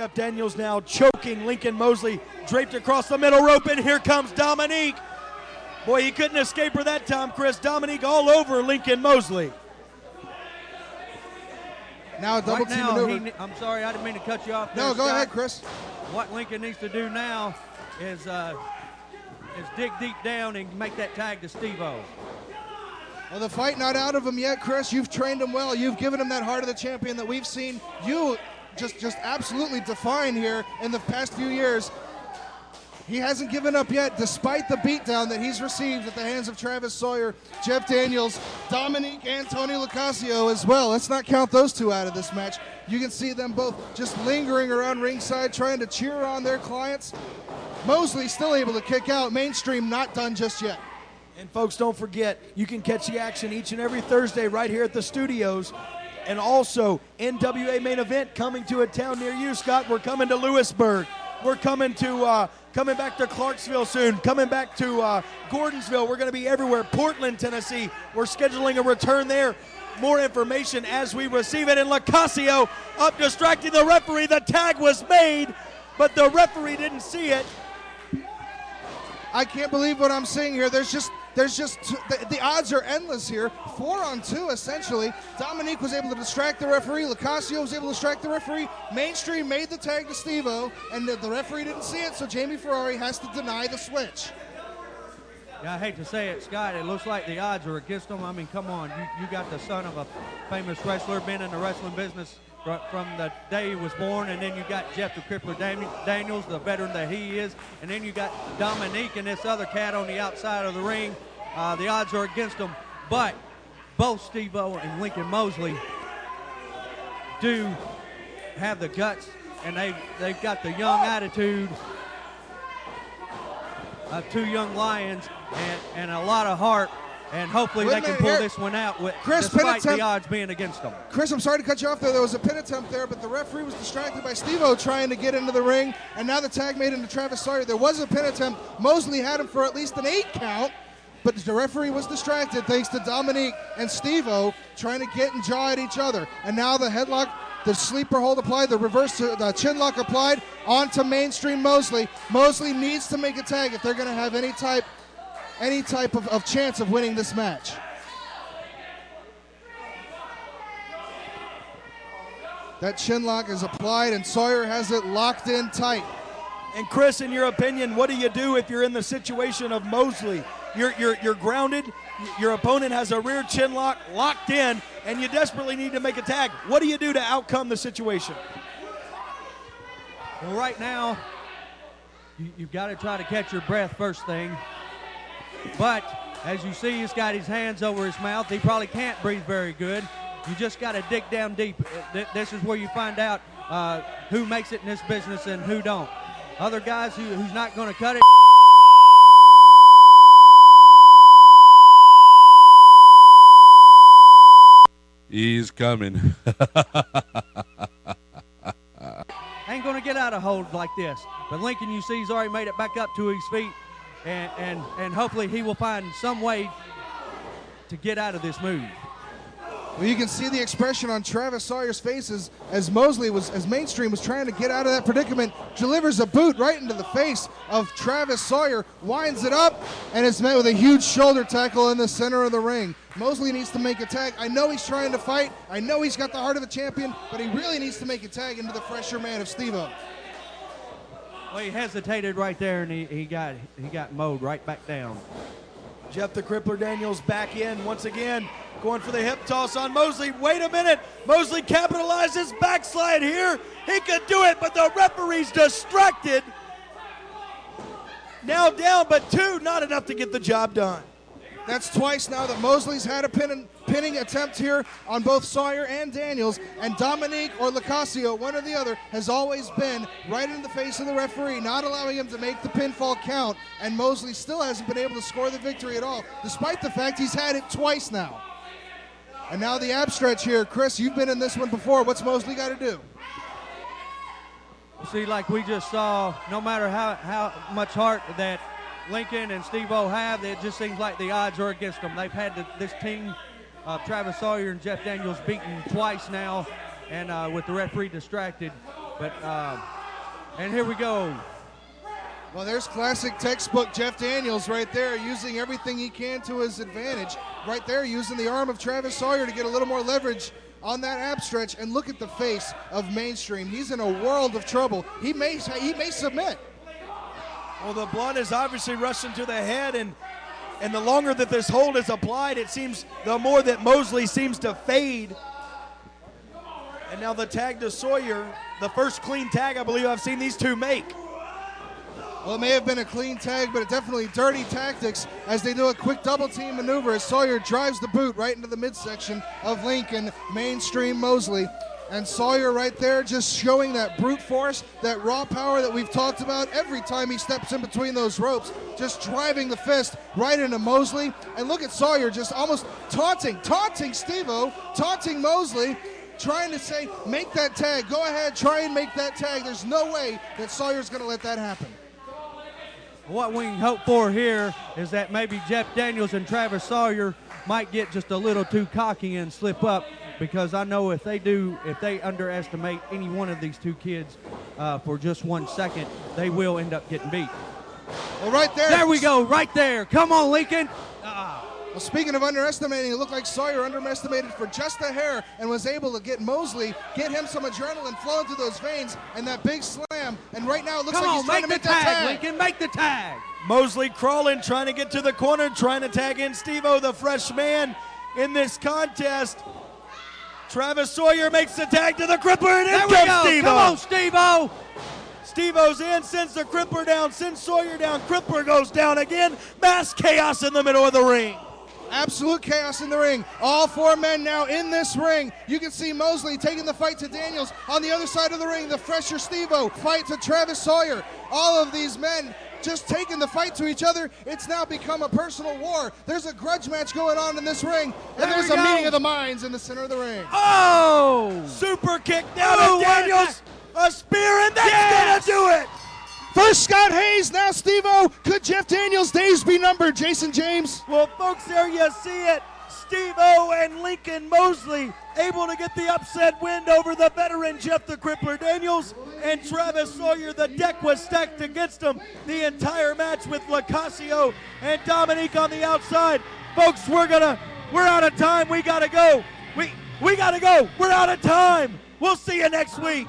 Jeff Daniels now choking Lincoln Mosley, draped across the middle rope, and here comes Dominique. Boy, he couldn't escape her that time, Chris. Dominique all over Lincoln Mosley. Now a double team maneuver. I'm sorry, I didn't mean to cut you off there, No, go Scott. ahead, Chris. What Lincoln needs to do now is dig deep down and make that tag to Steve-O. Well, the fight not out of him yet, Chris. You've trained him well. You've given him that heart of the champion that we've seen you just absolutely define here in the past few years. He hasn't given up yet, despite the beatdown that he's received at the hands of Travis Sawyer, Jeff Daniels, Dominique, and Tony Locascio as well. Let's not count those two out of this match. You can see them both just lingering around ringside, trying to cheer on their clients. Mosley still able to kick out. Mainstream not done just yet. And folks, don't forget, you can catch the action each and every Thursday right here at the studios. And also, NWA main event coming to a town near you, Scott. We're coming to Lewisburg. We're coming back to Clarksville soon, coming back to Gordonsville. We're going to be everywhere. Portland, Tennessee. We're scheduling a return there. More information as we receive it. And Locascio up distracting the referee. The tag was made, but the referee didn't see it. I can't believe what I'm seeing here. There's just the odds are endless here. 4-on-2 essentially. Dominique was able to distract the referee. Locascio was able to distract the referee. Mainstream made the tag to Steve-O, and the referee didn't see it, so Jamie Ferrari has to deny the switch. Yeah, I hate to say it, Scott. It looks like the odds are against him. I mean, come on. You got the son of a famous wrestler, been in the wrestling business from the day he was born, and then you got Jeff the Crippler Daniels, the veteran that he is, and then you got Dominique and this other cat on the outside of the ring. The odds are against them, but both Steve-O and Lincoln Mosley do have the guts, and they've got the young attitude of two young lions and a lot of heart. And hopefully they can pull this one out despite the odds being against them. Chris, I'm sorry to cut you off there. There was a pin attempt there, but the referee was distracted by Steve-O trying to get into the ring, and now the tag made into Travis Sawyer. There was a pin attempt. Mosley had him for at least an 8 count, but the referee was distracted thanks to Dominique and Steve-O trying to get and jaw at each other. And now the headlock, the sleeper hold applied, the reverse the chin lock applied onto Mainstream Mosley. Mosley needs to make a tag if they're going to have any type of chance of winning this match. That chin lock is applied, and Sawyer has it locked in tight. And Chris, in your opinion, what do you do if you're in the situation of Mosley? You're grounded, your opponent has a rear chin lock locked in, and you desperately need to make a tag. What do you do to outcome the situation? Well, right now, you've got to try to catch your breath first thing. But as you see, he's got his hands over his mouth. He probably can't breathe very good. You just got to dig down deep. This is where you find out who makes it in this business and who don't. Other guys who's not going to cut it. He's coming. Ain't going to get out of hold like this. But Lincoln, you see, he's already made it back up to his feet. And hopefully he will find some way to get out of this move. Well, you can see the expression on Travis Sawyer's face as Mainstream was trying to get out of that predicament, delivers a boot right into the face of Travis Sawyer, winds it up, and is met with a huge shoulder tackle in the center of the ring. Mosley needs to make a tag. I know he's trying to fight. I know he's got the heart of a champion, but he really needs to make a tag into the fresher man of Steve-O. Well, he hesitated right there, and he got mowed right back down. Jeff the Crippler Daniels back in once again, going for the hip toss on Mosley. Wait a minute, Mosley capitalizes backslide here. He could do it, but the referee's distracted. Now down, but 2, not enough to get the job done. That's twice now that Mosley's had a pinning attempt here on both Sawyer and Daniels, and Dominique or Locascio, one or the other, has always been right in the face of the referee, not allowing him to make the pinfall count, and Mosley still hasn't been able to score the victory at all, despite the fact he's had it twice now. And now the ab stretch here. Chris, you've been in this one before. What's Mosley got to do? See, like we just saw, no matter how much heart that Lincoln and Steve-O have, it just seems like the odds are against them. They've had this team, Travis Sawyer and Jeff Daniels, beaten twice now, and with the referee distracted. But, and here we go. Well, there's classic textbook Jeff Daniels right there, using everything he can to his advantage. Right there, using the arm of Travis Sawyer to get a little more leverage on that ab stretch. And look at the face of Mainstream. He's in a world of trouble. He may submit. Well, the blood is obviously rushing to the head, and the longer that this hold is applied, it seems the more that Mosley seems to fade. And now the tag to Sawyer, the first clean tag I believe I've seen these two make. Well, it may have been a clean tag, but definitely dirty tactics as they do a quick double team maneuver as Sawyer drives the boot right into the midsection of Lincoln, Mainstream Mosley. And Sawyer right there just showing that brute force, that raw power that we've talked about every time he steps in between those ropes, just driving the fist right into Mosley. And look at Sawyer just almost taunting Steve-O, taunting Mosley, trying to say, make that tag, go ahead, try and make that tag. There's no way that Sawyer's gonna let that happen. What we can hope for here is that maybe Jeff Daniels and Travis Sawyer might get just a little too cocky and slip up, because I know if they underestimate any one of these two kids for just 1 second, they will end up getting beat. Well, right there. There we go, right there. Come on, Lincoln. Well, speaking of underestimating, it looked like Sawyer underestimated for just a hair and was able to get Mosley, get him some adrenaline flowing through those veins, and that big slam. And right now it looks like he's trying to make that tag. Lincoln, make the tag. Mosley crawling, trying to get to the corner, trying to tag in Steve-O, the fresh man in this contest. Travis Sawyer makes the tag to the crippler, and in comes Steve-O. Come on, Steve-O. Steve-O's in, sends the crippler down, sends Sawyer down, crippler goes down again. Mass chaos in the middle of the ring. Absolute chaos in the ring. All four men now in this ring. You can see Mosley taking the fight to Daniels. On the other side of the ring, the fresher Steve-O fight to Travis Sawyer. All of these men just taking the fight to each other. It's now become a personal war. There's a grudge match going on in this ring, and there's a meeting of the minds in the center of the ring. Oh! Super kick down to Daniels. A spear, and that's gonna do it. First Scott Hayes, now Steve-O. Could Jeff Daniels' days be numbered, Jason James? Well, folks, there you see it. Steve-O and Lincoln Mosley able to get the upset win over the veteran Jeff the Crippler Daniels, and Travis Sawyer. The deck was stacked against him the entire match with Lacasio and Dominique on the outside. Folks, we're out of time. We gotta go. We gotta go. We're out of time. We'll see you next week.